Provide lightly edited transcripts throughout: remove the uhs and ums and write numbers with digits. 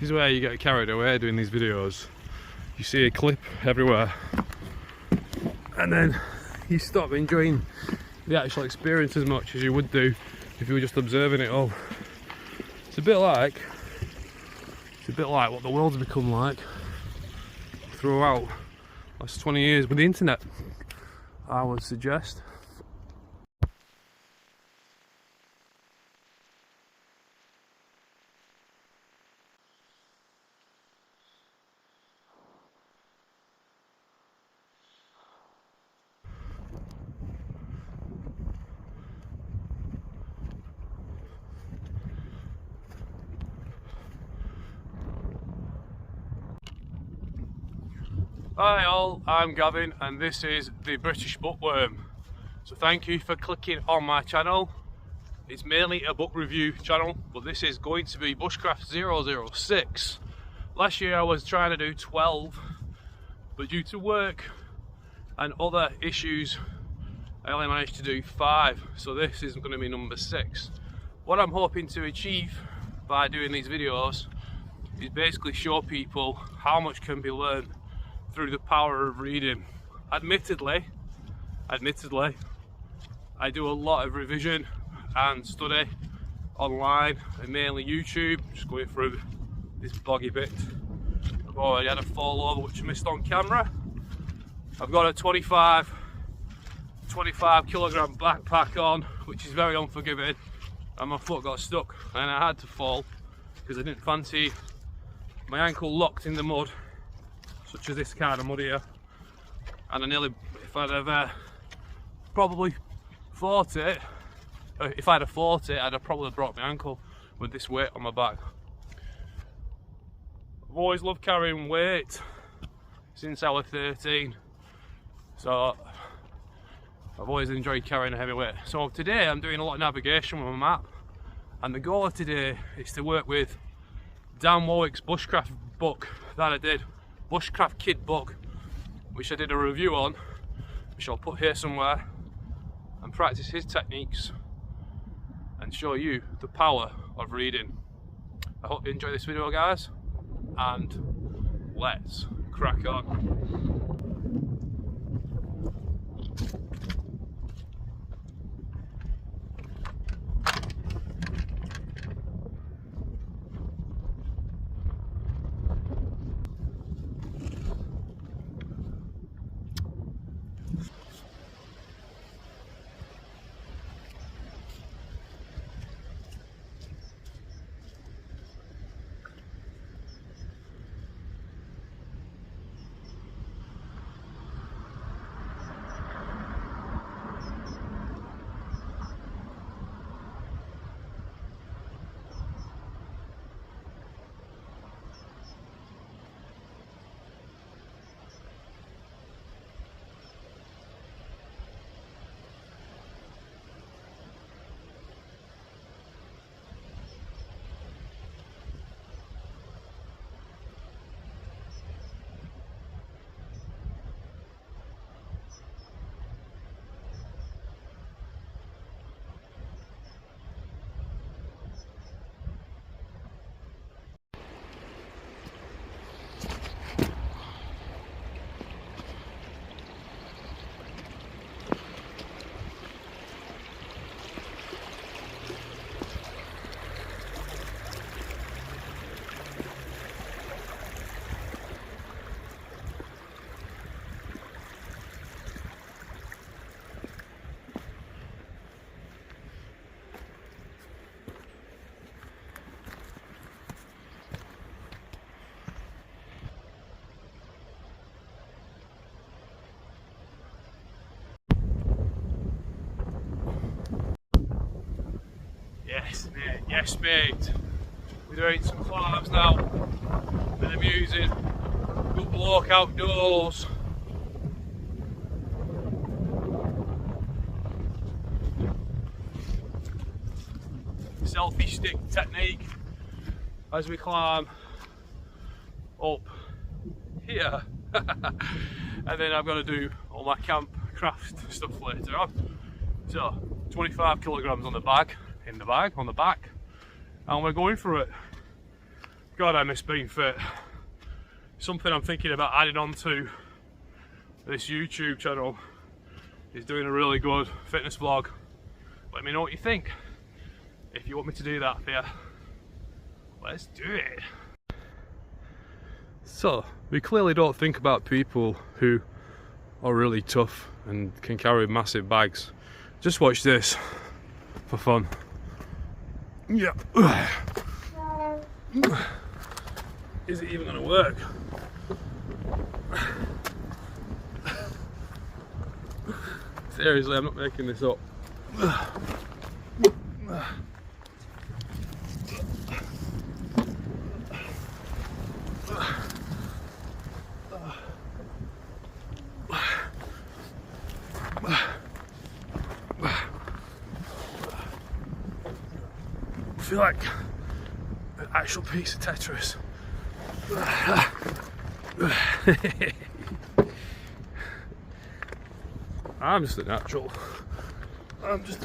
is where you get carried away doing these videos. You see a clip everywhere and then you stop enjoying the actual experience as much as you would do if you were just observing it all. It's a bit like what the world's become like throughout the last 20 years with the internet, I would suggest. Hi all, I'm Gavin and this is the British Bookworm. So thank you for clicking on my channel. It's mainly a book review channel, but this is going to be Bushcraft 006. Last year I was trying to do 12, but due to work and other issues I only managed to do 5, so this is going to be number 6. What I'm hoping to achieve by doing these videos is basically show people how much can be learned through the power of reading. Admittedly, I do a lot of revision and study online and mainly YouTube, just going through this boggy bit. I've already had a fall over which I missed on camera. I've got a 25 kilogram backpack on, which is very unforgiving, and my foot got stuck and I had to fall because I didn't fancy my ankle locked in the mud, such as this kind of mud here, and I nearly, if I'd have probably fought it, if I'd have fought it, I'd have probably broke my ankle with this weight on my back. I've always loved carrying weight since I was 13, so I've always enjoyed carrying a heavy weight. So today I'm doing a lot of navigation with my map, and the goal of today is to work with Dan Warwick's Bushcraft book that I did. Bushcraft Kid book, which I did a review on, which I'll put here somewhere, and practice his techniques and show you the power of reading. I hope you enjoy this video, guys, and let's crack on. Yes mate, we're doing some climbs now, bit amusing, good Bloke outdoors. Selfie stick technique as we climb up here. And then I'm going to do all my camp craft stuff later on. So 25 kilograms on the back, on the back, and we're going for it. God, I miss being fit. Something I'm thinking about adding on to this YouTube channel is doing a really good fitness vlog. Let me know what you think. If you want me to do that for you, let's do it. So, we clearly don't think about people who are really tough and can carry massive bags. Just watch this for fun. Yeah. Is it even going to work? Seriously, I'm not making this up. I feel like an actual piece of Tetris. I'm just a natural. I'm just.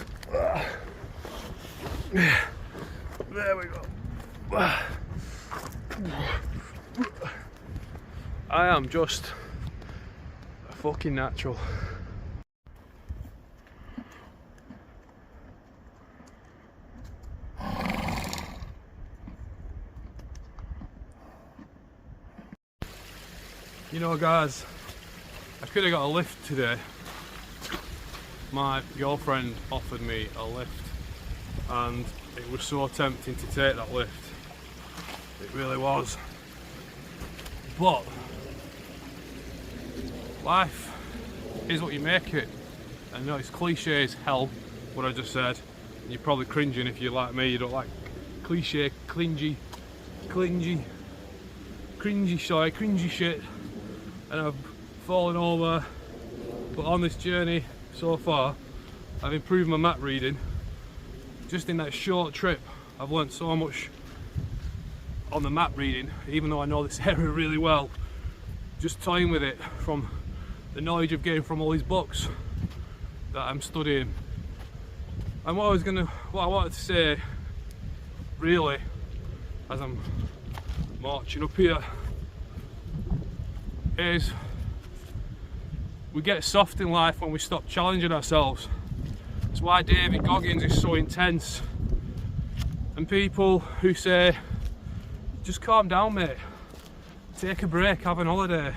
There we go. I am just a fucking natural. You know, guys, I could have got a lift today. My girlfriend offered me a lift and it was so tempting to take that lift. It really was. But life is what you make it. I know it's cliche as hell what I just said. You're probably cringing if you're like me, you don't like cliche, cringy shit. And I've fallen over, but on this journey so far I've improved my map reading. Just in that short trip I've learnt so much on the map reading, even though I know this area really well, just toying with it from the knowledge I've gained from all these books that I'm studying. And what I wanted to say really as I'm marching up here is we get soft in life when we stop challenging ourselves. That's why David Goggins is so intense, and people who say just calm down mate, take a break, have an holiday.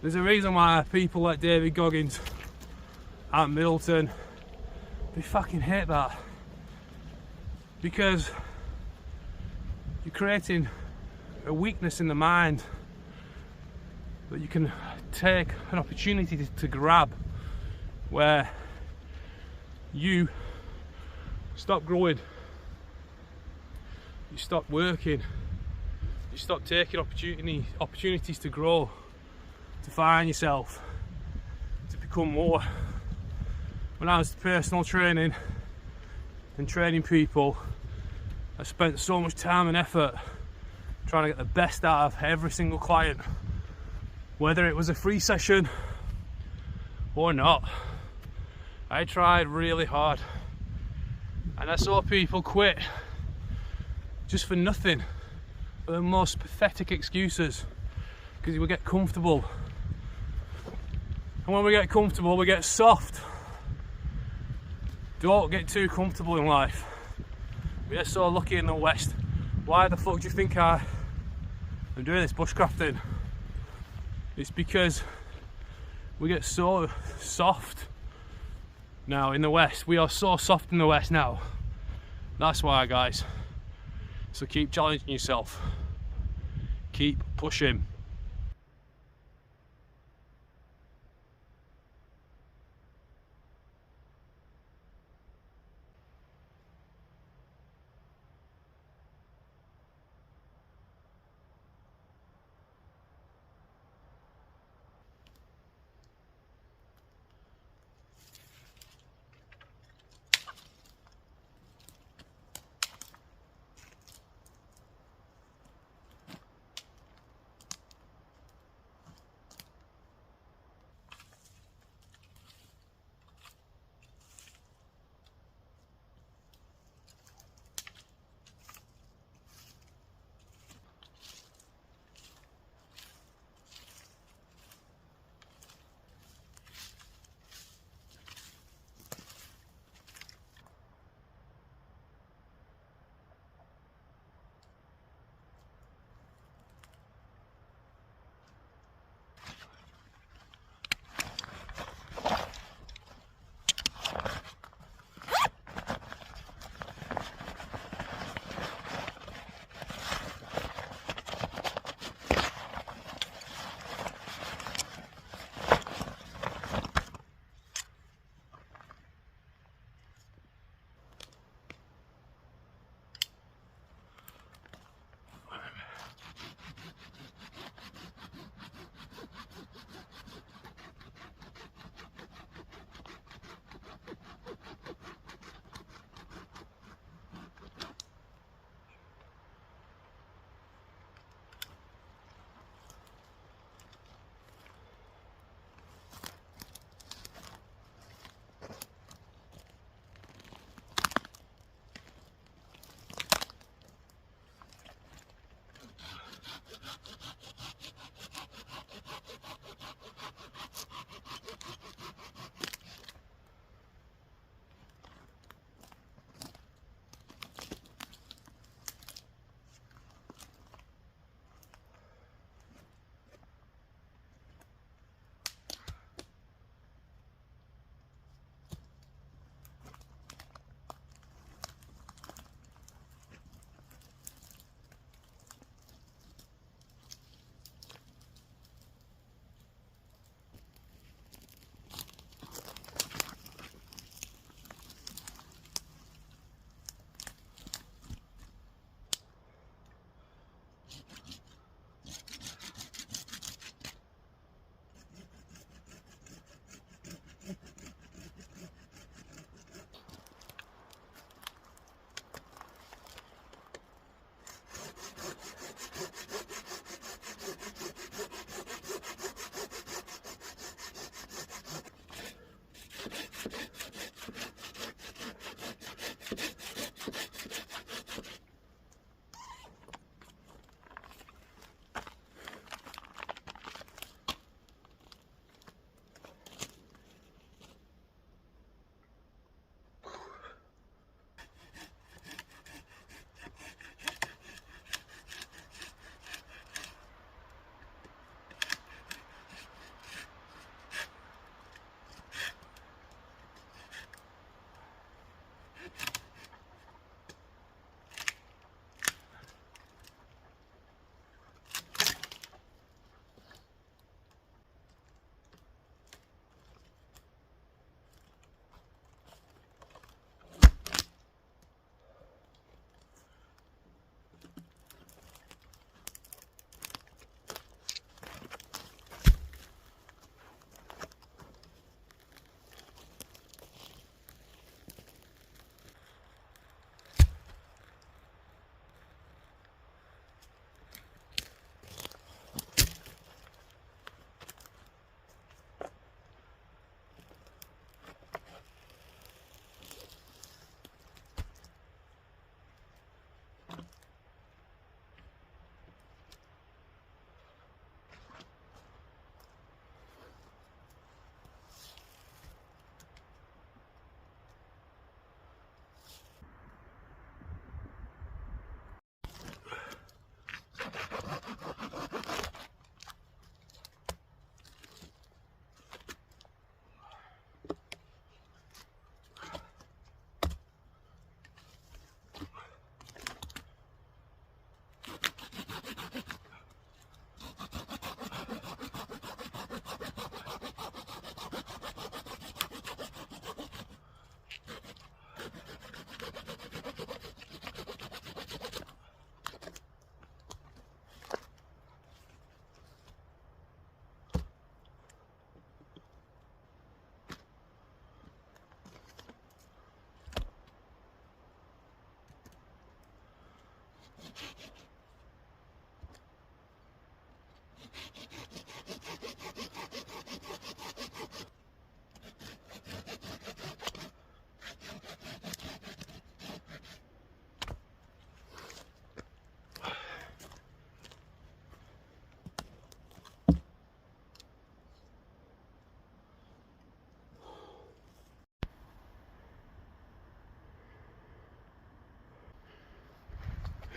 There's a reason why people like David Goggins and Middleton, they fucking hate that, because you're creating a weakness in the mind that you can take an opportunity to grab, where you stop growing, you stop working, you stop taking opportunities to grow, to find yourself, to become more. When I was personal training and training people, I spent so much time and effort trying to get the best out of every single client, whether it was a free session or not. I tried really hard, and I saw people quit just for nothing, for the most pathetic excuses, because we get comfortable, and when we get comfortable we get soft. Don't get too comfortable in life. We are so lucky in the West. Why the fuck do you think I'm doing this bushcrafting? It's because we get so soft now in the West. We are so soft in the West now. That's why, guys. So keep challenging yourself. Keep pushing.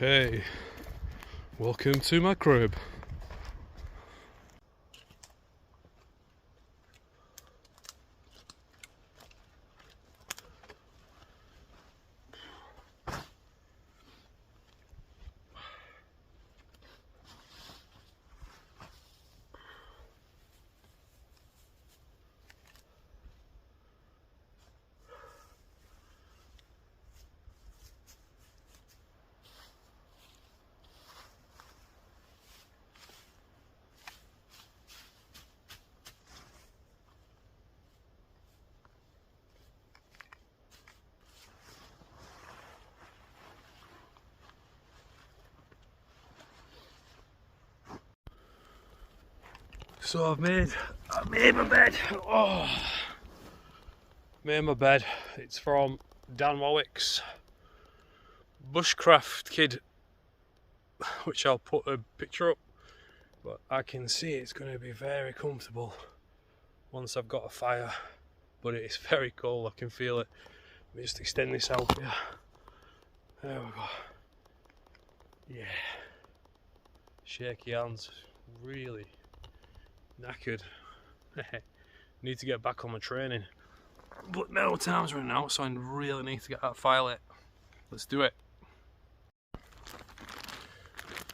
Hey, welcome to my crib. So I've made my bed. Oh, made my bed. It's from Dan Warwick's Bushcraft kit, which I'll put a picture up. But I can see it's going to be very comfortable once I've got a fire. But it is very cold. I can feel it. Let me just extend this out here. There we go. Yeah. Shaky hands. Really knackered. Need to get back on my training, but now time's running out, so I really need to get that fire lit. Let's do it.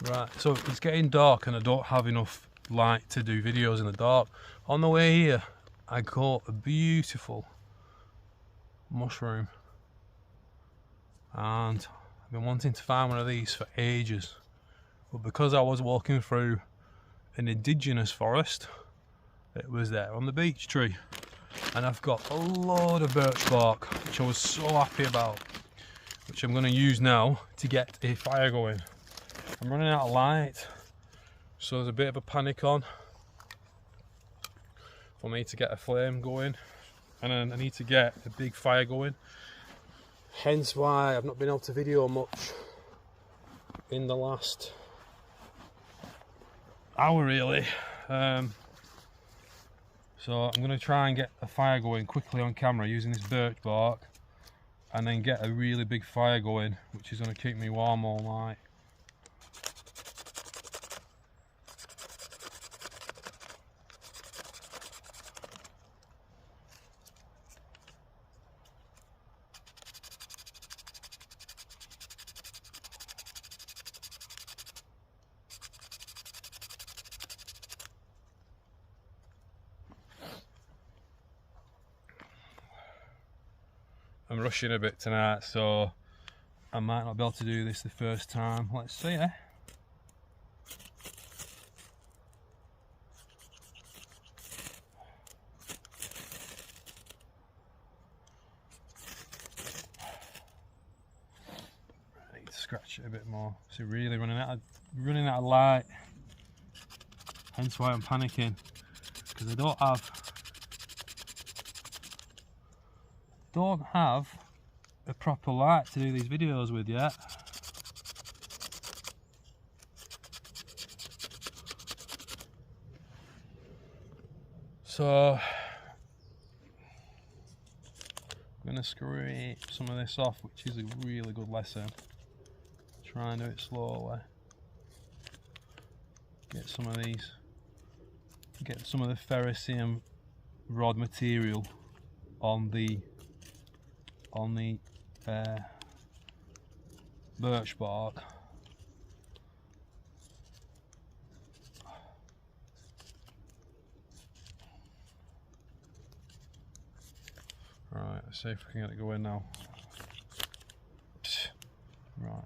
Right, so it's getting dark and I don't have enough light to do videos in the dark. On the way here I caught a beautiful mushroom and I've been wanting to find one of these for ages, but because I was walking through an indigenous forest, it was there on the beech tree, and I've got a load of birch bark which I was so happy about, which I'm going to use now to get a fire going. I'm running out of light, so there's a bit of a panic on for me to get a flame going, and then I need to get a big fire going, hence why I've not been able to video much in the last hour really. So I'm going to try and get a fire going quickly on camera using this birch bark, and then get a really big fire going, which is going to keep me warm all night. I'm rushing a bit tonight, so I might not be able to do this the first time. Let's see, eh? I need to scratch it a bit more. So really running out of light. Hence why I'm panicking, because I don't have a proper light to do these videos with yet. So I'm gonna scrape some of this off, which is a really good lesson. Try and do it slowly. Get some of these, get some of the ferrocerium rod material on the birch bark. Right, let's see if we can get it going now. Right,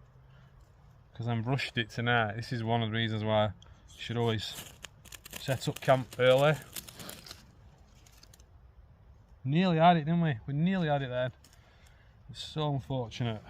because I've rushed it tonight. This is one of the reasons why you should always set up camp early. Nearly had it, didn't we? We nearly had it then. It's so unfortunate.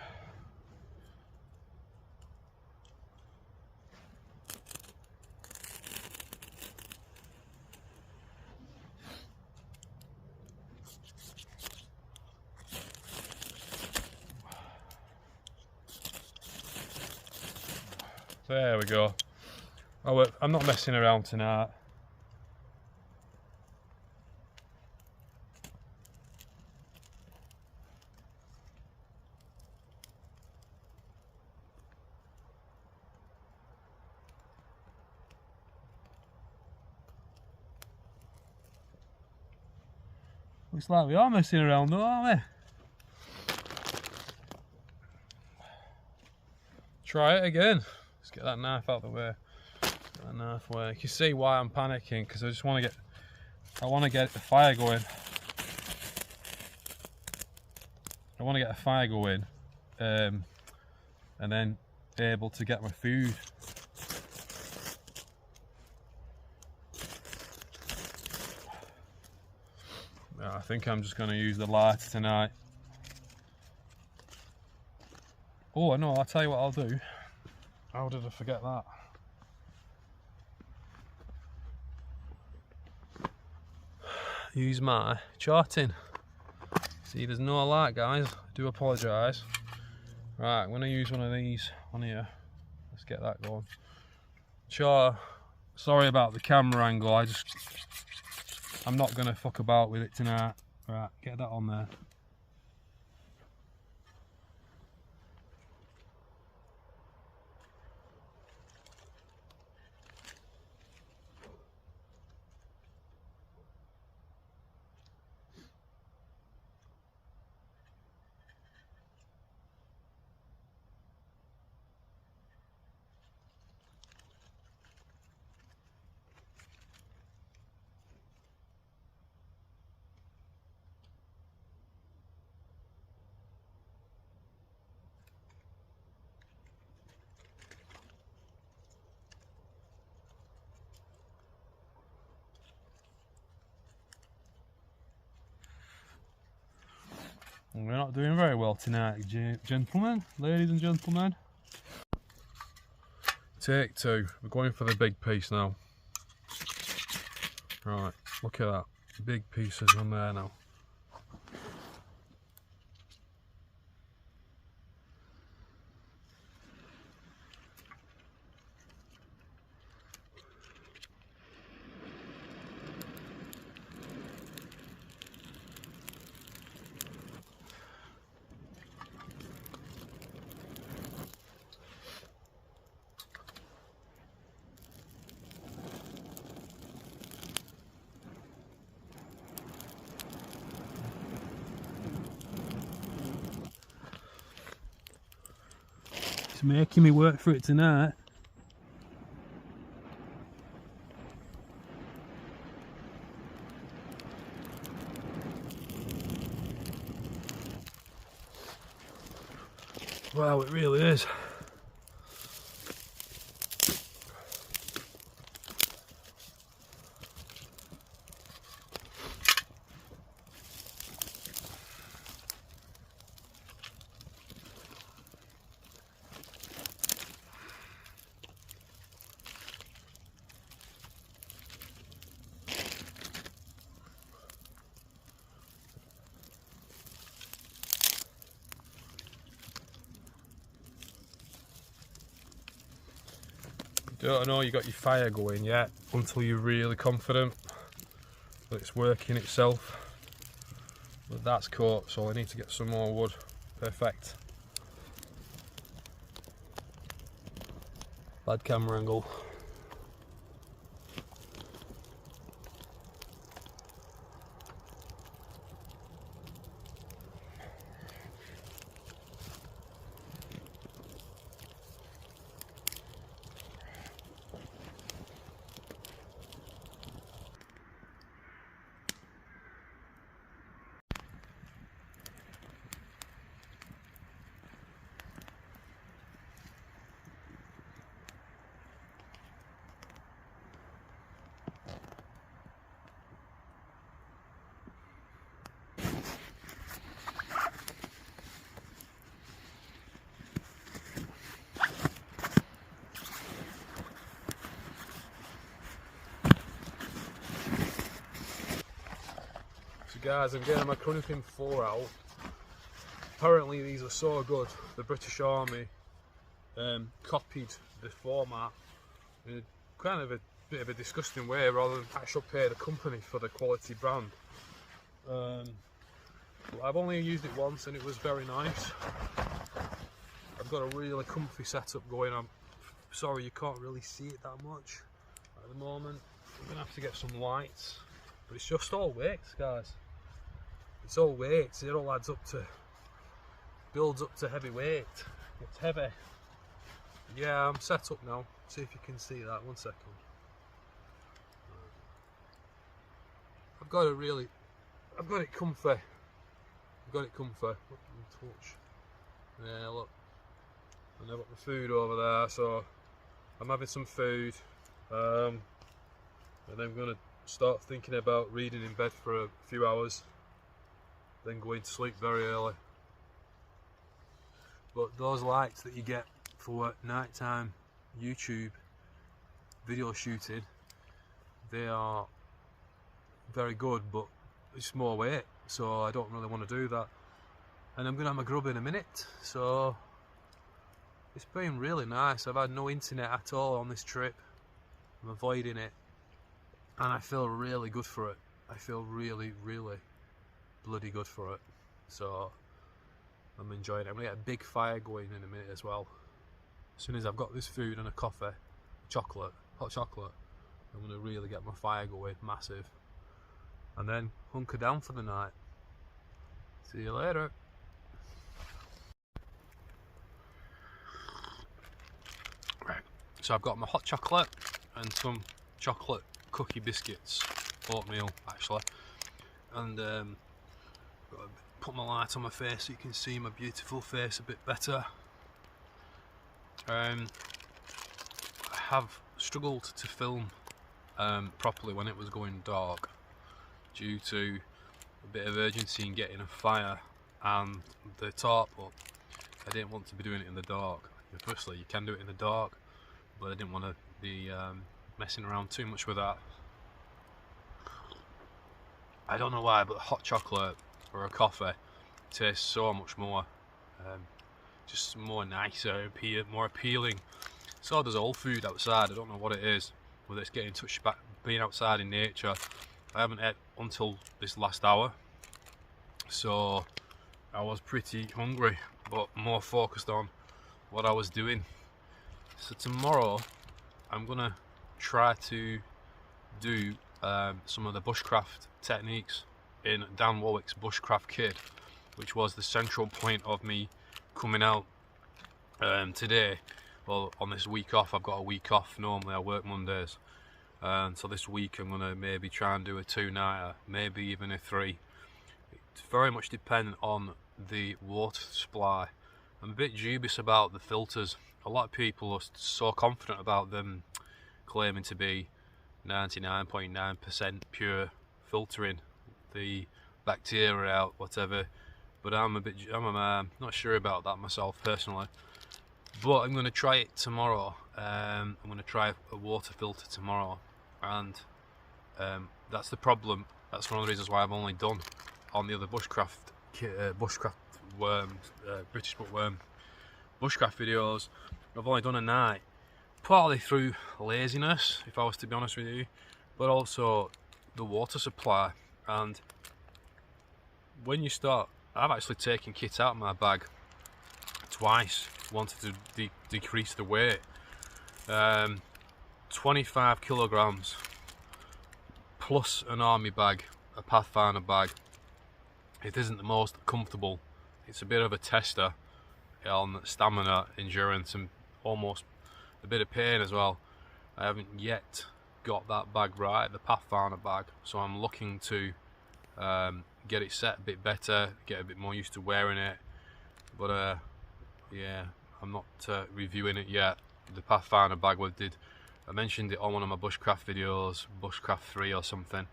There we go. Oh, I'm not messing around tonight. Looks like we are messing around though, aren't we? Try it again. Let's get that knife out of the way. Get that knife away. You can see why I'm panicking, because I just want to get, the fire going. I want to get a fire going, and then be able to get my food. I think I'm just going to use the lighter tonight. Oh no, I'll tell you what I'll do. How did I forget that? Use my charting. See, there's no light, guys. I do apologise. Right, I'm going to use one of these on here. Let's get that going. Sorry about the camera angle. I'm not going to fuck about with it tonight. Right, get that on there. We're not doing very well tonight, gentlemen, ladies and gentlemen. Take two. We're going for the big piece now. Right, look at that. Big pieces on there now. It's making me work for it tonight. Wow, it really is. You don't know you got your fire going yet until you're really confident that it's working itself. But that's caught, so I need to get some more wood. Perfect. Bad camera angle. Guys, I'm getting my Cunningham 4 out. Apparently these are so good. The British Army copied the format in a kind of a bit of a disgusting way, rather than actually pay the company for the quality brand. I've only used it once and it was very nice. I've got a really comfy setup going on. Sorry you can't really see it that much at the moment. I'm gonna have to get some lights, but it's just all weights, guys. It's all weights. It all adds up to, builds up to heavy weight. It's heavy. Yeah, I'm set up now. See if you can see that. 1 second. I've got it comfy. I've got it comfy. Look, touch. Yeah, look. And I've got the food over there, so I'm having some food. And I'm gonna start thinking about reading in bed for a few hours, then going to sleep very early. But those lights that you get for nighttime YouTube video shooting, they are very good, but it's more weight, so I don't really want to do that. And I'm gonna have my grub in a minute, so it's been really nice. I've had no internet at all on this trip. I'm avoiding it, and I feel really good for it. I feel really, really bloody good for it. So I'm enjoying it. I'm gonna get a big fire going in a minute as well. As soon as I've got this food and a coffee, chocolate, hot chocolate, I'm gonna really get my fire going, massive. And then hunker down for the night. See you later. Right, so I've got my hot chocolate and some chocolate cookie biscuits, oatmeal actually, and put my light on my face so you can see my beautiful face a bit better. I have struggled to film properly when it was going dark due to a bit of urgency in getting a fire and the tarp up. I didn't want to be doing it in the dark. Firstly, you can do it in the dark, but I didn't want to be messing around too much with that. I don't know why, but hot chocolate or a coffee tastes so much more, just more nicer, more appealing. So does all food outside. I don't know what it is, whether it's getting touched back, being outside in nature. I haven't ate until this last hour, so I was pretty hungry, but more focused on what I was doing. So tomorrow I'm gonna try to do some of the bushcraft techniques in Dan Warwick's bushcraft kit, which was the central point of me coming out today. Well, on this week off, I've got a week off. Normally I work Mondays, and so this week I'm gonna maybe try and do a 2-nighter, maybe even a 3. It's very much dependent on the water supply I'm a bit dubious about the filters. A lot of people are so confident about them claiming to be 99.9% pure, filtering the bacteria out, whatever. But I'm not sure about that myself personally. But I'm going to try it tomorrow. I'm going to try a water filter tomorrow, and that's the problem. That's one of the reasons why I've only done on the other bushcraft worm, British bookworm bushcraft videos. I've only done a night, partly through laziness, if I was to be honest with you, but also the water supply. And when you start, I've actually taken kit out of my bag twice, wanted to decrease the weight. 25 kilograms plus an army bag, a Pathfinder bag. It isn't the most comfortable. It's a bit of a tester on stamina, endurance, and almost a bit of pain as well. I haven't yet got that bag right, the Pathfinder bag, so I'm looking to get it set a bit better, get a bit more used to wearing it. But yeah, I'm not reviewing it yet. The Pathfinder bag I mentioned it on one of my bushcraft videos, Bushcraft 3 or something.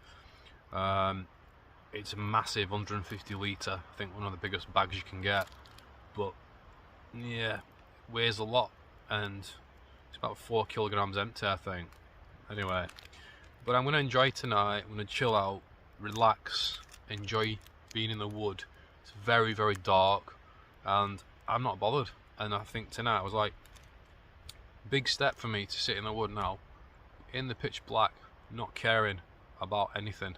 It's a massive 150 litre, I think one of the biggest bags you can get. But yeah, weighs a lot, and it's about 4 kilograms empty, I think. Anyway, but I'm going to enjoy tonight. I'm going to chill out, relax, enjoy being in the wood. It's very, very dark, and I'm not bothered. And I think tonight was like big step for me to sit in the wood now, in the pitch black, not caring about anything.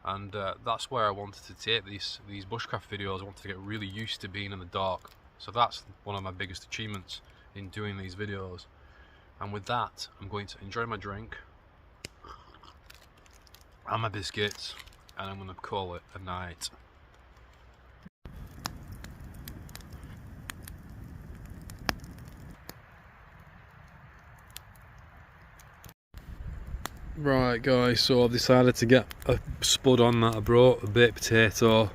And that's where I wanted to take these bushcraft videos. I wanted to get really used to being in the dark. So that's one of my biggest achievements in doing these videos. And with that, I'm going to enjoy my drink and my biscuits, and I'm going to call it a night. Right guys, so I've decided to get a spud on that. I brought a baked potato,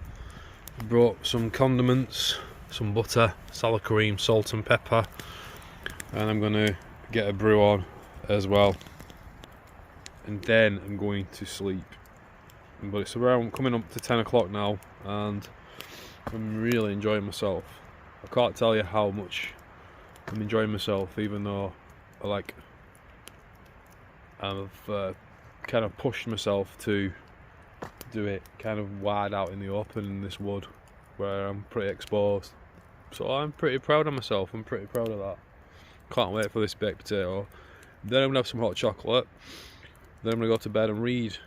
I brought some condiments, some butter, sour cream, salt and pepper, and I'm going to get a brew on as well, and then I'm going to sleep. But it's around coming up to 10 o'clock now, and I'm really enjoying myself. I can't tell you how much I'm enjoying myself, even though I've kind of pushed myself to do it kind of wide out in the open in this wood where I'm pretty exposed. So I'm pretty proud of myself. I'm pretty proud of that. Can't wait for this baked potato. Then I'm going to have some hot chocolate. Then I'm going to go to bed and read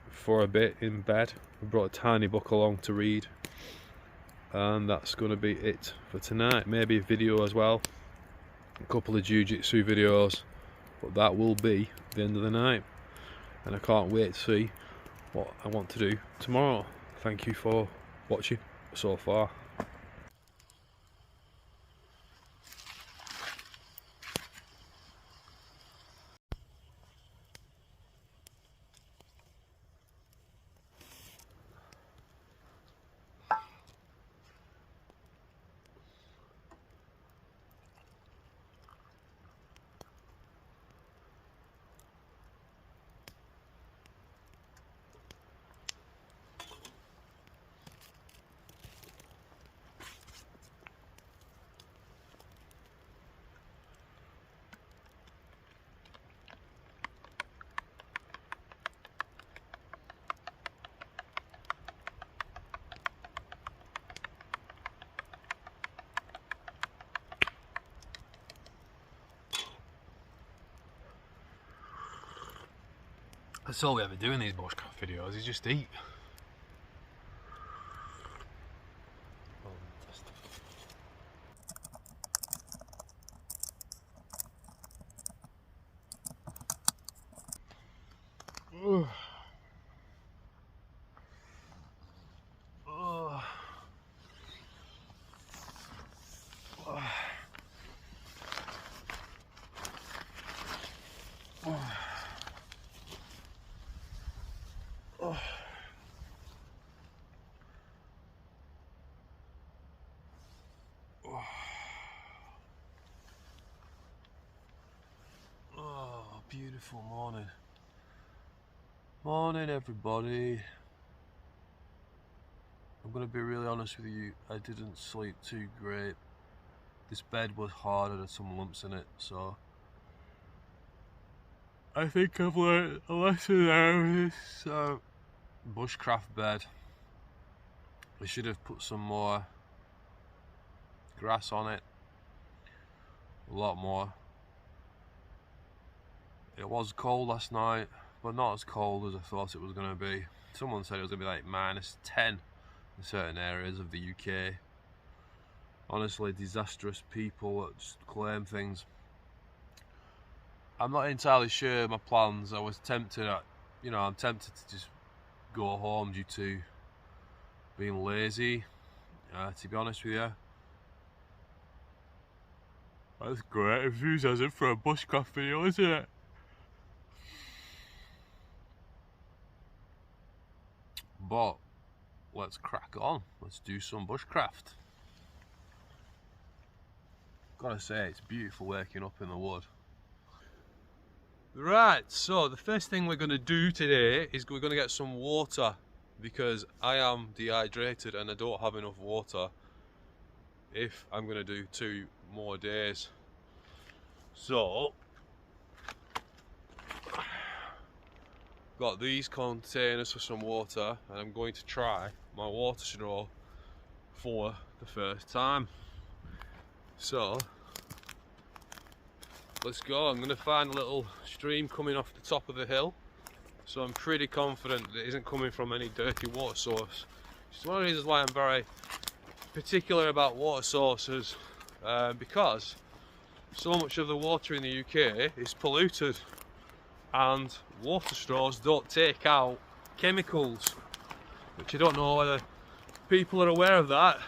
for a bit in bed. I brought a tiny book along to read. And that's going to be it for tonight. Maybe a video as well. A couple of jiu-jitsu videos. But that will be the end of the night, and I can't wait to see what I want to do tomorrow. Thank you for watching so far. That's all we ever do in these bushcraft videos, is just eat. beautiful morning. Morning everybody. I'm going to be really honest with you, I didn't sleep too great. This bed was hard and had some lumps in it, so I think I've learned a lesson out of this bushcraft bed. We should have put some more grass on it, a lot more. It was cold last night, but not as cold as I thought it was going to be. Someone said it was going to be like -10 in certain areas of the UK. Honestly, disastrous people that just claim things. I'm not entirely sure my plans. I was tempted at, I'm tempted to just go home due to being lazy, to be honest with you. That's great enthusiasm for a bushcraft video, isn't it? But let's crack on. Let's do some bushcraft. Gotta say, it's beautiful waking up in the wood. Right, so the first thing we're going to do today is we're going to get some water, because I am dehydrated and I don't have enough water if I'm going to do 2 more days. So got these containers for some water, and I'm going to try my water straw for the first time. So let's go. I'm going to find a little stream coming off the top of the hill, so I'm pretty confident that it isn't coming from any dirty water source. It's one of the reasons why I'm very particular about water sources, because so much of the water in the UK is polluted, and water straws don't take out chemicals, which I don't know whether people are aware of that.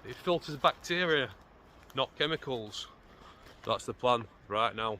It filters bacteria, not chemicals. That's the plan right now.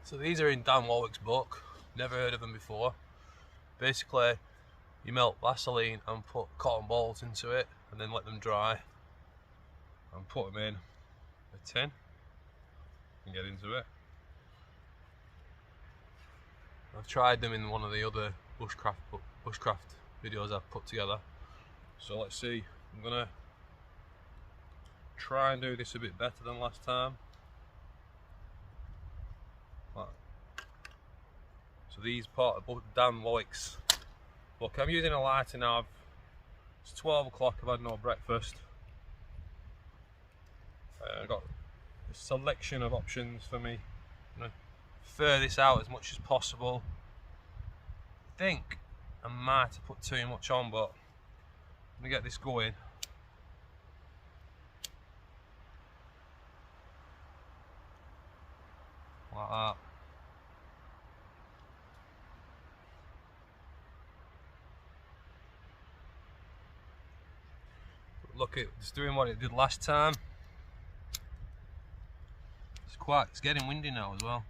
So these are in Dan Warwick's book, never heard of them before. Basically, you melt Vaseline and put cotton balls into it and then let them dry and put them in a tin and get into it. I've tried them in one of the other bushcraft videos I've put together. So let's see, I'm gonna try and do this a bit better than last time. So these part of Dan Warwick's book. I'm using a lighter now. It's 12 o'clock, I've had no breakfast. I've got a selection of options for me. I'm going to fur this out as much as possible. I think I might have put too much on, but I'm going to get this going. Like that. Look, it's doing what it did last time. It's getting windy now as well.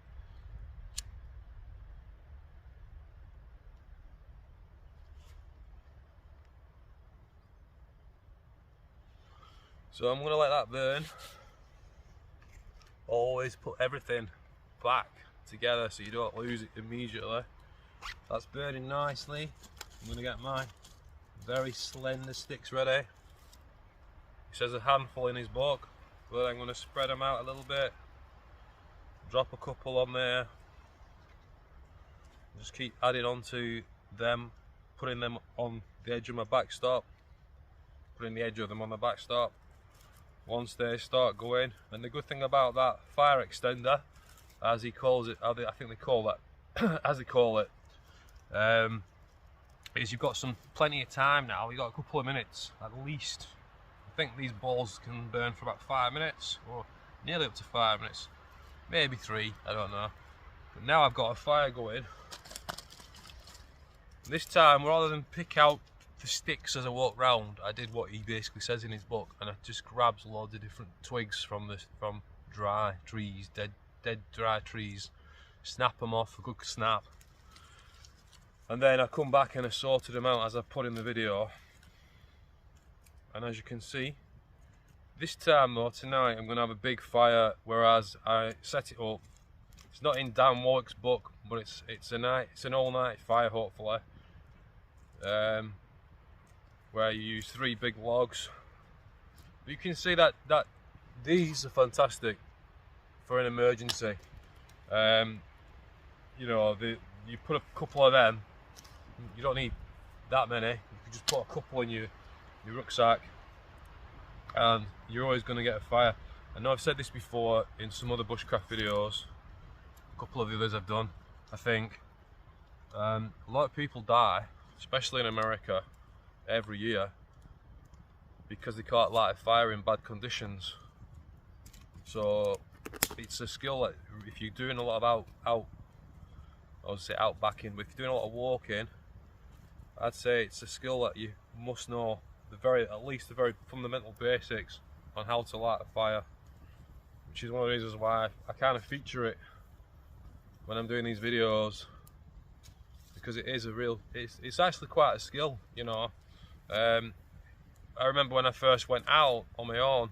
So I'm gonna let that burn. Always put everything back together so you don't lose it immediately. That's burning nicely. I'm gonna get my very slender sticks ready. He says a handful in his book, but I'm going to spread them out a little bit, drop a couple on there, just keep adding on to them, putting them on the edge of my backstop, putting the edge of them on the backstop once they start going. And the good thing about that fire extender, as he calls it, I think they call that, as they call it, is you've got plenty of time now. You've got a couple of minutes at least. I think these balls can burn for about 5 minutes, or nearly up to 5 minutes, maybe 3, I don't know. But now I've got a fire going. This time, rather than pick out the sticks as I walk round, I did what he basically says in his book, and I just grabbed loads of different twigs from dry trees, dead dry trees, snap them off, a good snap, and then I come back and I sorted them out as I put in the video. And as you can see, this time though, tonight I'm going to have a big fire, whereas I set it up. It's not in Dan Warwick's book, but it's an all-night fire, hopefully, where you use 3 big logs. You can see that these are fantastic for an emergency. You know, you put a couple of them. You don't need that many. You can just put a couple in your rucksack and you're always going to get a fire. I know I've said this before in some other bushcraft videos, a couple of the others I've done, I think. A lot of people die, especially in America, every year because they can't light a fire in bad conditions. So it's a skill that if you're doing a lot of outbacking, but if you're doing a lot of walking, I'd say it's a skill that you must know at least the very fundamental basics on how to light a fire, which is one of the reasons why I kind of feature it when I'm doing these videos, because it is it's actually quite a skill, you know. I remember when I first went out on my own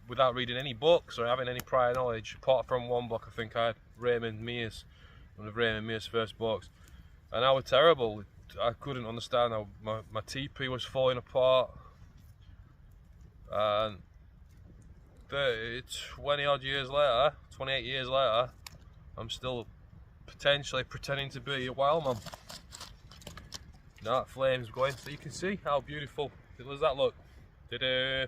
without reading any books or having any prior knowledge, apart from one book. I think I had one of Raymond Mears' first books, and I was terrible. I couldn't understand how my teepee was falling apart, and 28 years later, I'm still potentially pretending to be a wild man. Now that flame's going, so you can see how beautiful. Does that look? Ta-da!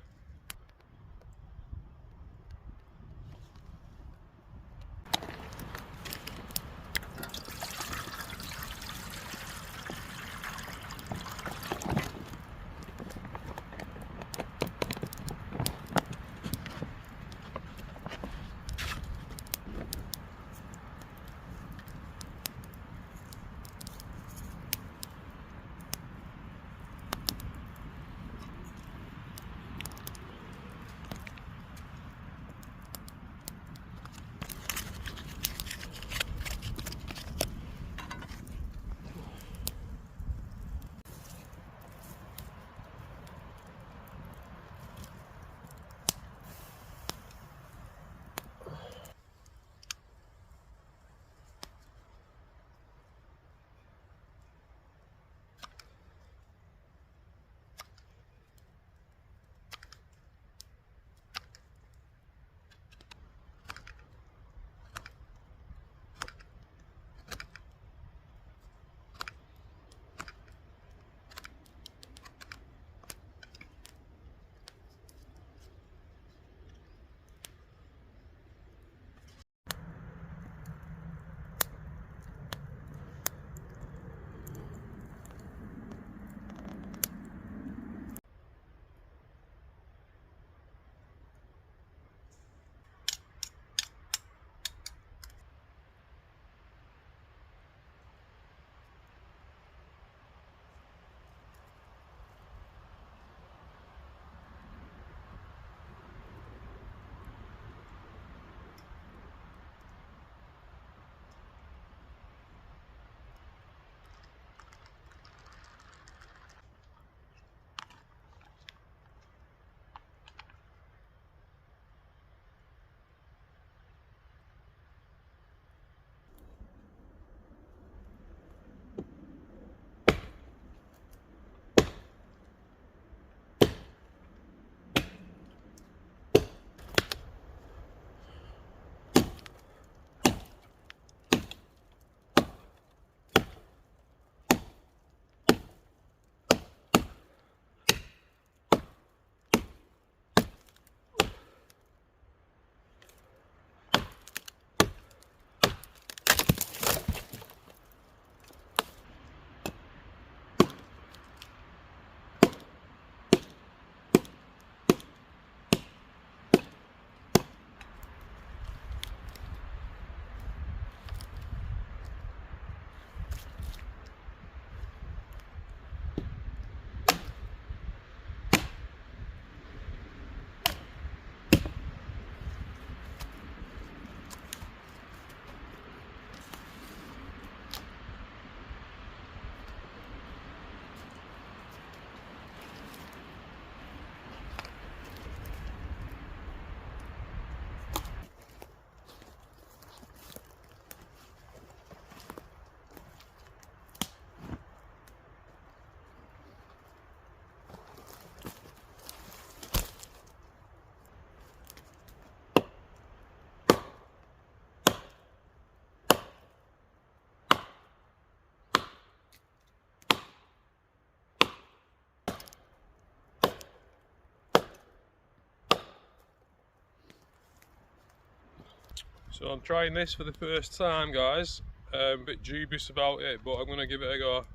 So I'm trying this for the first time, guys. A bit dubious about it, but I'm going to give it a go.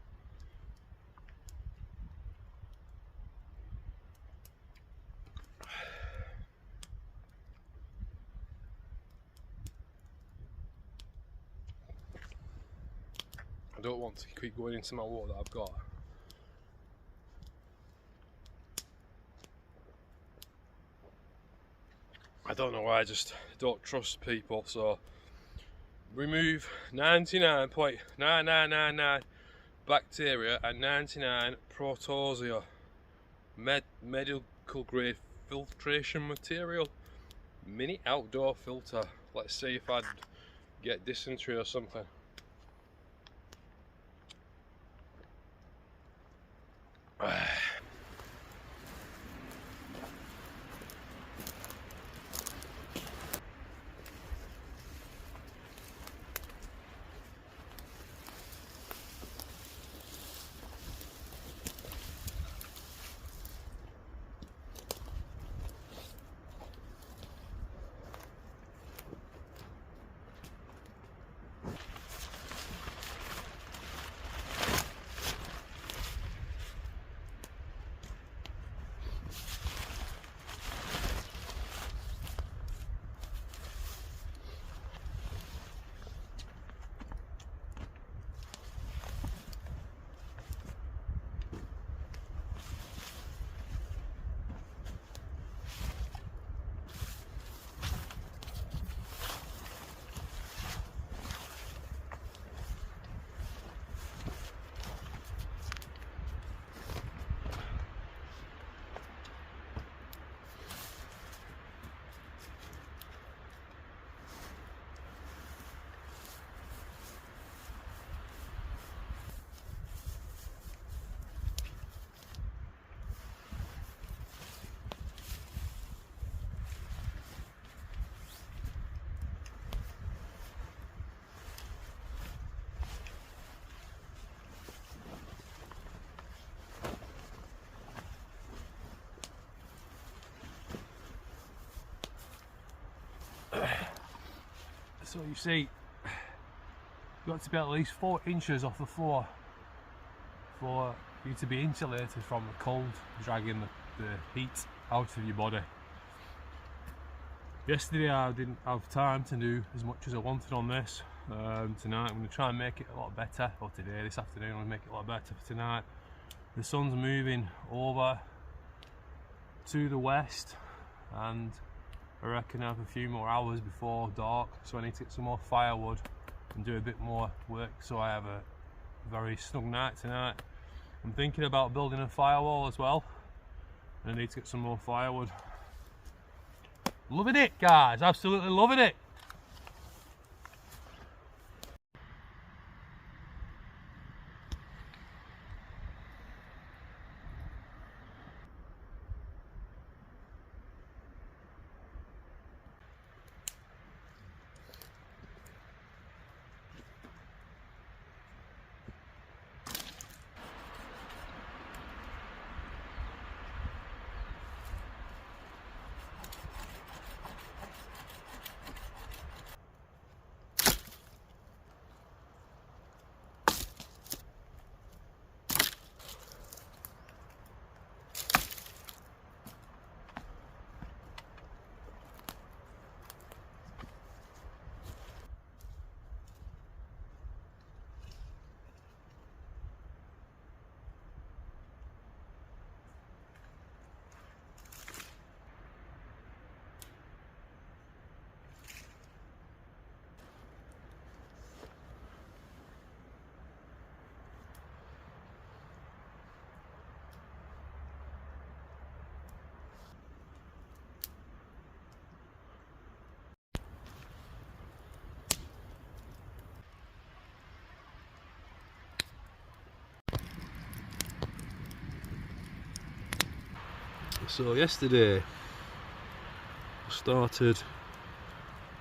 I don't want to keep going into my water that I've got. I don't know why, I just don't trust people. So remove 99.9999 bacteria and 99 protozoa. Medical grade filtration material. Mini outdoor filter. Let's see if I'd get dysentery or something. So you see, you've got to be at least 4 inches off the floor for you to be insulated from the cold dragging the heat out of your body. Yesterday I didn't have time to do as much as I wanted on this. Tonight I'm going to try and make it a lot better, or today, this afternoon, I'm going to make it a lot better for tonight. The sun's moving over to the west, and I reckon I have a few more hours before dark, so I need to get some more firewood and do a bit more work so I have a very snug night tonight. I'm thinking about building a firewall as well, and I need to get some more firewood. Loving it, guys, absolutely loving it. So yesterday I started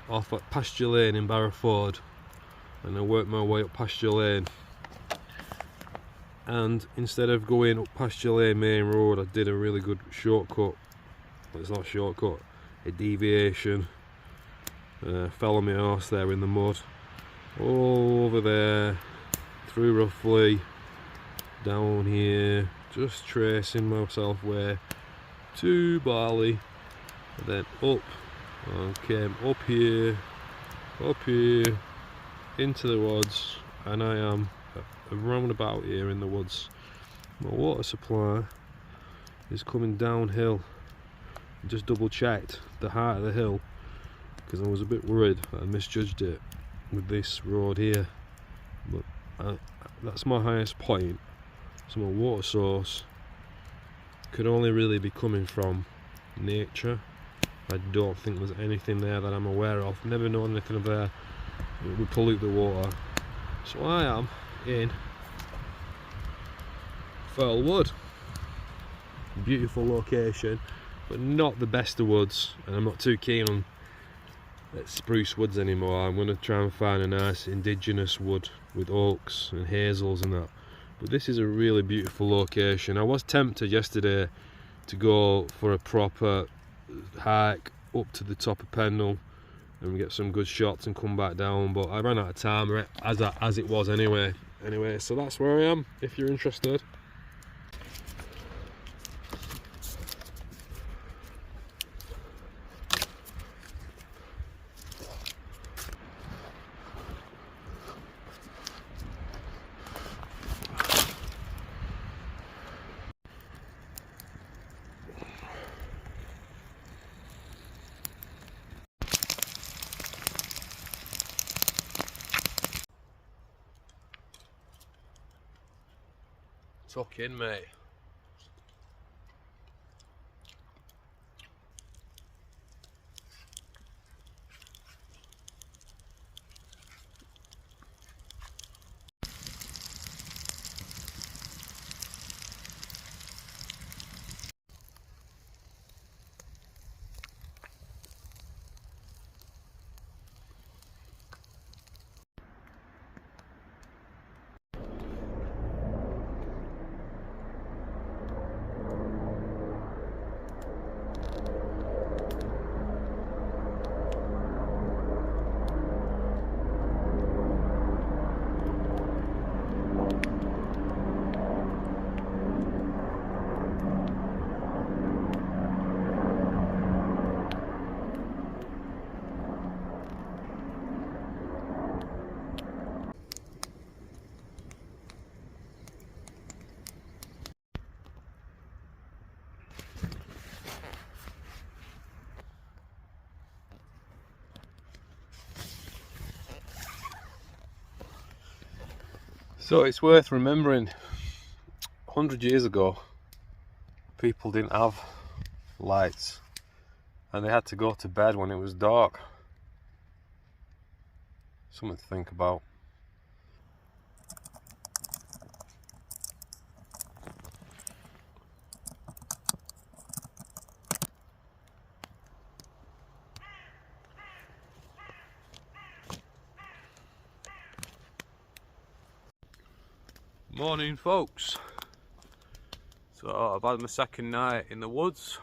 off at Pasture Lane in Barrowford, and I worked my way up Pasture Lane, and instead of going up Pasture Lane main road I did a really good shortcut. It's not a shortcut, a deviation Fell on my horse there in the mud. Over there, through roughly, down here, just tracing myself way to Bali, and then up, and came up here, into the woods, and I am around about here in the woods. My water supply is coming downhill. Just double checked the height of the hill because I was a bit worried I misjudged it with this road here, but that's my highest point, so my water source could only really be coming from nature. I don't think there's anything there that I'm aware of, never known anything there that would pollute the water. So I am in Firlwood. Beautiful location, but not the best of woods, and I'm not too keen on spruce woods anymore. I'm going to try and find a nice indigenous wood with oaks and hazels and that. But this is a really beautiful location. I was tempted yesterday to go for a proper hike up to the top of Pendle and get some good shots and come back down, but I ran out of time as it was anyway. So that's where I am if you're interested. Tuck in, mate. So it's worth remembering, 100 years ago people didn't have lights and they had to go to bed when it was dark. Something to think about. Morning, folks. So I've had my second night in the woods.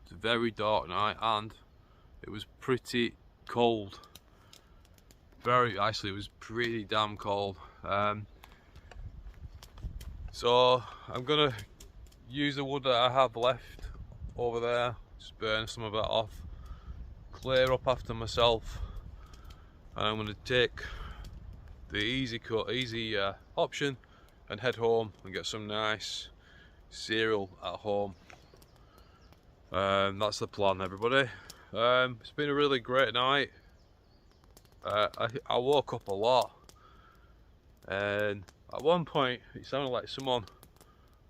It's a very dark night and it was pretty cold. It was pretty damn cold. So I'm gonna use the wood that I have left over there, just burn some of it off, clear up after myself, and I'm gonna take the easy option and head home and get some nice cereal at home. That's the plan, everybody. It's been a really great night. I woke up a lot, and at one point it sounded like someone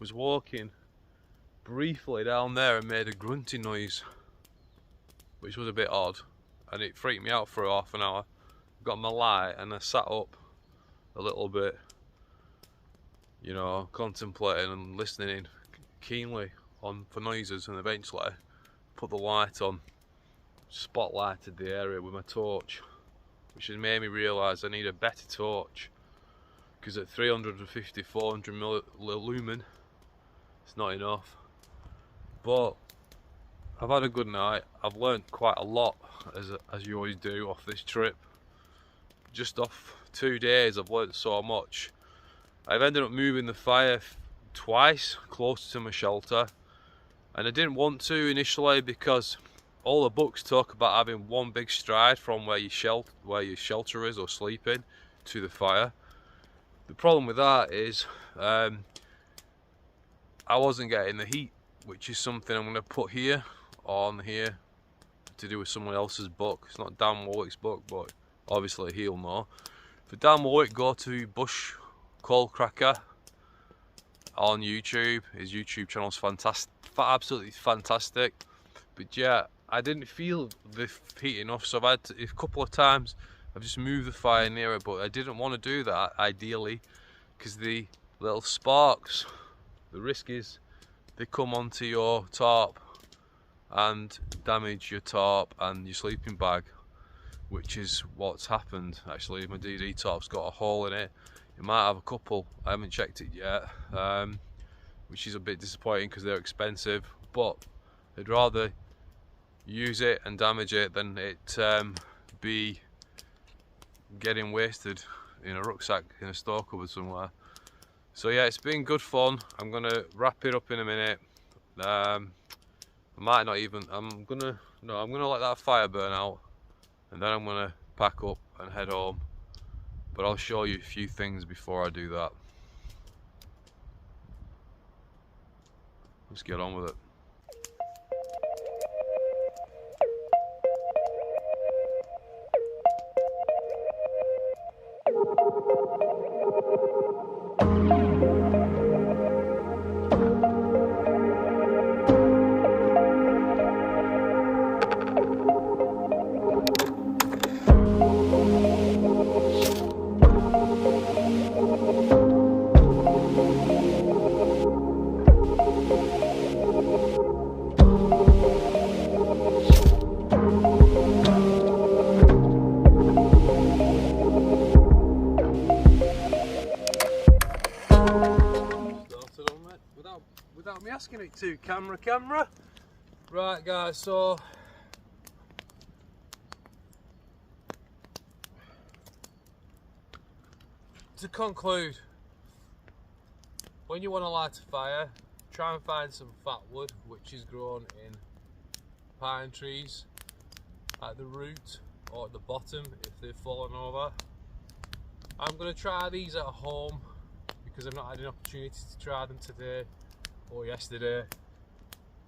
was walking briefly down there and made a grunting noise, which was a bit odd, and it freaked me out for half an hour. Got my light and I sat up a little bit, you know, contemplating and listening keenly for noises, and eventually put the light on, spotlighted the area with my torch, which has made me realise I need a better torch, because at 350, 400 lumen it's not enough. But I've had a good night. I've learnt quite a lot, as you always do off this trip. Just off 2 days I've learnt so much. I've ended up moving the fire twice closer to my shelter, and I didn't want to initially because all the books talk about having one big stride from where your shelter is or sleeping to the fire. The problem with that is I wasn't getting the heat, which is something I'm going to put here on here to do with someone else's book. It's not Dan Warwick's book, but obviously he'll know. For Dan Warwick, go to Coalcracker on YouTube. His YouTube channel's fantastic, absolutely fantastic. But yeah, I didn't feel the heat enough, so I've had to, a couple of times I've just moved the fire nearer, but I didn't want to do that ideally because the little sparks, the risk is they come onto your tarp and damage your tarp and your sleeping bag, which is what's happened. Actually, my DD tarp's got a hole in it. It might have a couple, I haven't checked it yet, which is a bit disappointing because they're expensive, but I'd rather use it and damage it than it be getting wasted in a rucksack in a store cupboard somewhere. So yeah, it's been good fun. I'm gonna wrap it up in a minute. I might not even, I'm gonna let that fire burn out and then I'm gonna pack up and head home, but I'll show you a few things before I do that. Let's get on with it. Without me asking it to, camera. Right guys, so to conclude, when you want to light a fire, try and find some fat wood which is grown in pine trees at the root or at the bottom if they've fallen over. I'm going to try these at home because I've not had an opportunity to try them today or yesterday.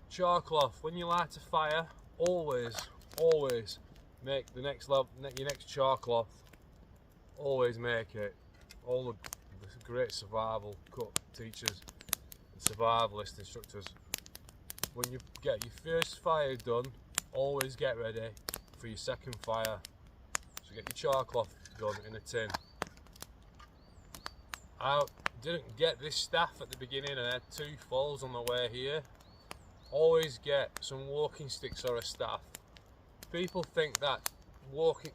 Char cloth. When you light a fire, always make the next level, your next char cloth. Always make it. All the great survival teachers and survivalist instructors. When you get your first fire done, always get ready for your second fire. So get your char cloth done in a tin. I didn't get this staff at the beginning and I had 2 falls on the way here. Always get some walking sticks or a staff. People think that walking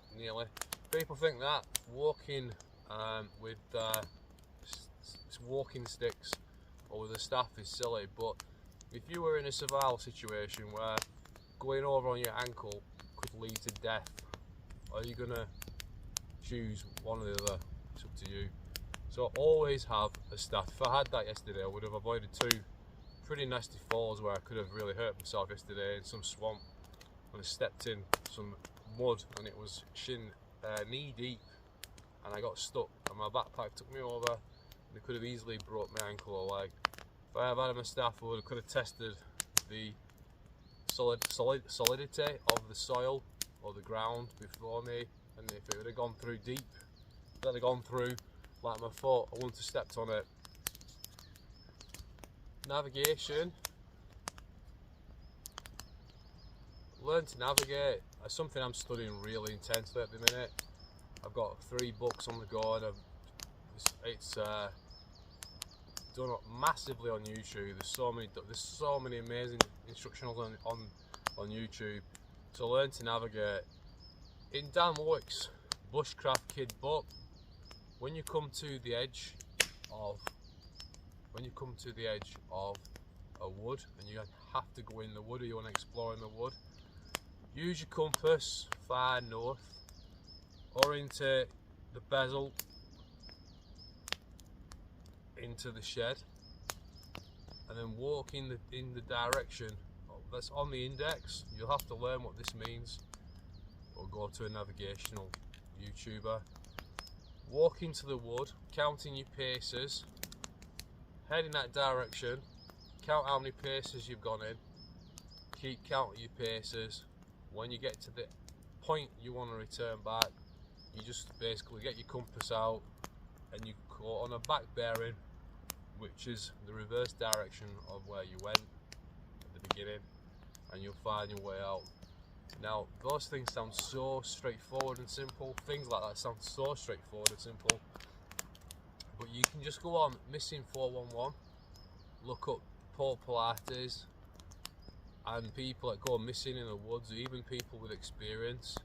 with walking sticks or with a staff is silly, but if you were in a survival situation where going over on your ankle could lead to death, are you gonna choose one or the other? It's up to you. So always have a staff. If I had that yesterday, I would have avoided 2 pretty nasty falls where I could have really hurt myself yesterday in some swamp when I stepped in some mud and it was knee deep and I got stuck and my backpack took me over and it could have easily broke my ankle or leg. If I had my staff, I could have tested the solidity of the soil or the ground before me, and if it would have gone through deep, if it had gone through like my foot, I wouldn't have stepped on it. Navigation. Learn to navigate. It's something I'm studying really intensely at the minute. I've got 3 books on the go and it's done up massively on YouTube. There's so many amazing instructionals on YouTube to learn to navigate. In Dan Warwick's Bushcraft Kid book, when you come to the edge of a wood and you have to go in the wood or you want to explore in the wood, use your compass far north or into the bezel into the shed, and then walk in the direction that's on the index. You'll have to learn what this means or go to a navigational YouTuber. Walk into the wood, counting your paces, head in that direction, count how many paces you've gone in, keep counting your paces. When you get to the point you want to return back, you just basically get your compass out and you go on a back bearing, which is the reverse direction of where you went at the beginning, and you'll find your way out. Now, those things sound so straightforward and simple. Things like that sound so straightforward and simple. But you can just go on Missing 411, look up Paul Pilates and people that go missing in the woods, even people with experience,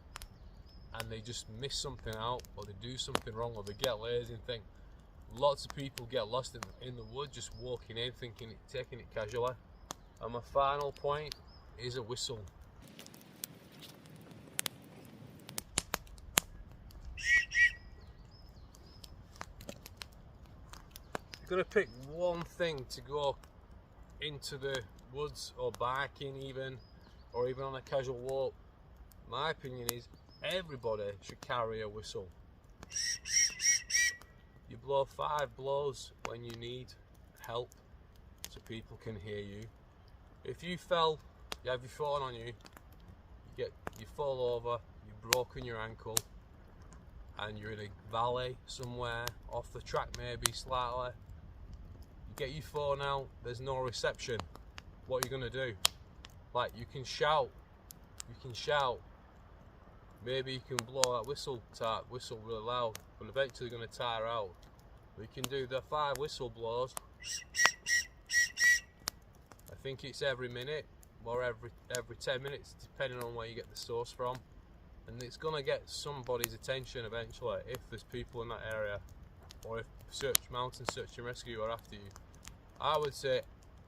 and they just miss something out, or they do something wrong, or they get lazy and think. Lots of people get lost in the wood, just walking in, taking it casually. And my final point is a whistle. You're gonna pick one thing to go into the woods or biking even, or even on a casual walk. My opinion is everybody should carry a whistle. You blow 5 blows when you need help so people can hear you. If you fell, you have your phone on you, you fall over, you've broken your ankle, and you're in a valley somewhere, off the track maybe slightly, you get your phone out, there's no reception. What are you gonna do? Like, you can shout, maybe you can blow that whistle really loud, but eventually you're going to tire out. We can do the 5 whistle blows. I think it's every minute or every 10 minutes, depending on where you get the source from, and it's going to get somebody's attention eventually if there's people in that area, or if mountain search and rescue are after you. I would say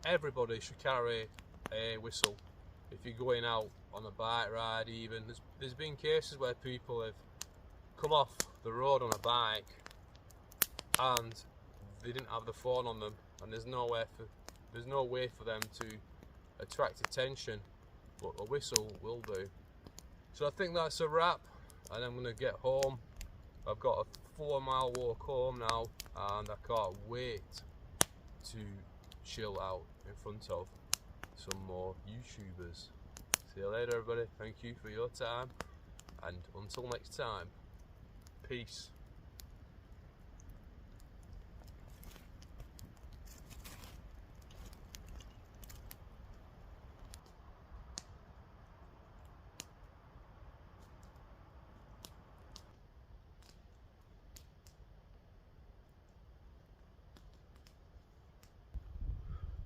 everybody should carry a whistle if you're going out on a bike ride. Even there's been cases where people have come off the road on a bike and they didn't have the phone on them, and there's no way for them to attract attention, but a whistle will do. So I think that's a wrap, and I'm gonna get home. I've got a 4-mile walk home now, and I can't wait to chill out in front of some more YouTubers. See you later, everybody. Thank you for your time, and until next time, peace.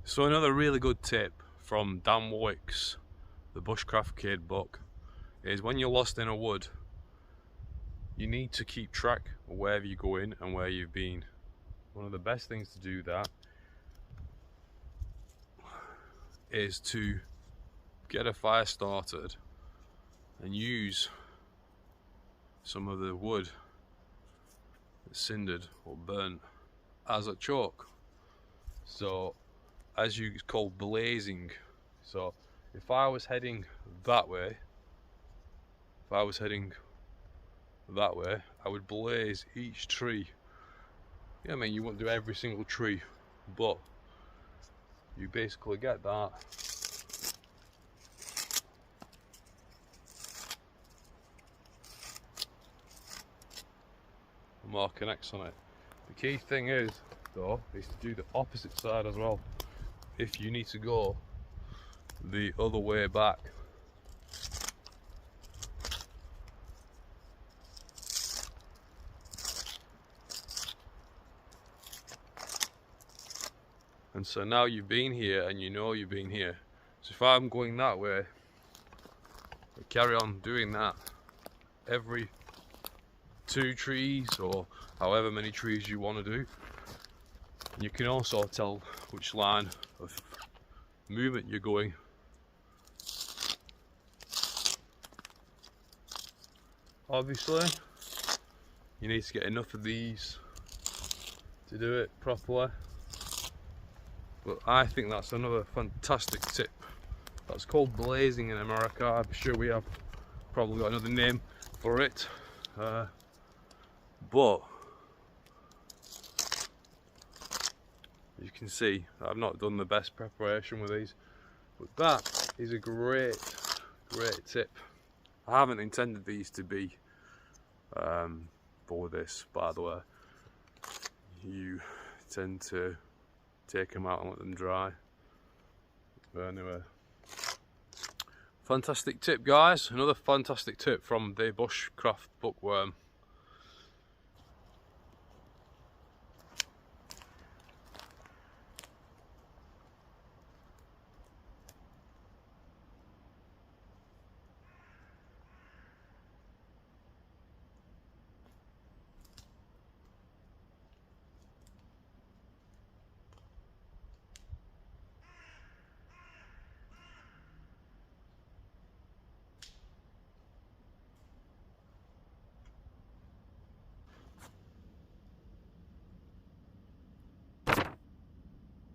So another really good tip from Dan Wicks, the Bushcraft Kid book, is when you're lost in a wood, you need to keep track of where you're going and where you've been. One of the best things to do that is to get a fire started and use some of the wood that's cindered or burnt as a chalk. So as you call blazing. So if I was heading that way, I would blaze each tree. Yeah, I mean, you wouldn't do every single tree, but you basically get that. Mark an X on it. The key thing is, though, is to do the opposite side as well. If you need to go the other way back. And so now you've been here and you know you've been here. So if I'm going that way, I carry on doing that every 2 trees or however many trees you want to do. And you can also tell which line of movement you're going obviously you need to get enough of these to do it properly. But I think that's another fantastic tip. That's called blazing in America. I'm sure we have probably got another name for it. But you can see I've not done the best preparation with these. But that is a great tip. I haven't intended these to be for this, by the way. You tend to take them out and let them dry. But anyway, fantastic tip, guys. Another fantastic tip from the bushcraft bookworm.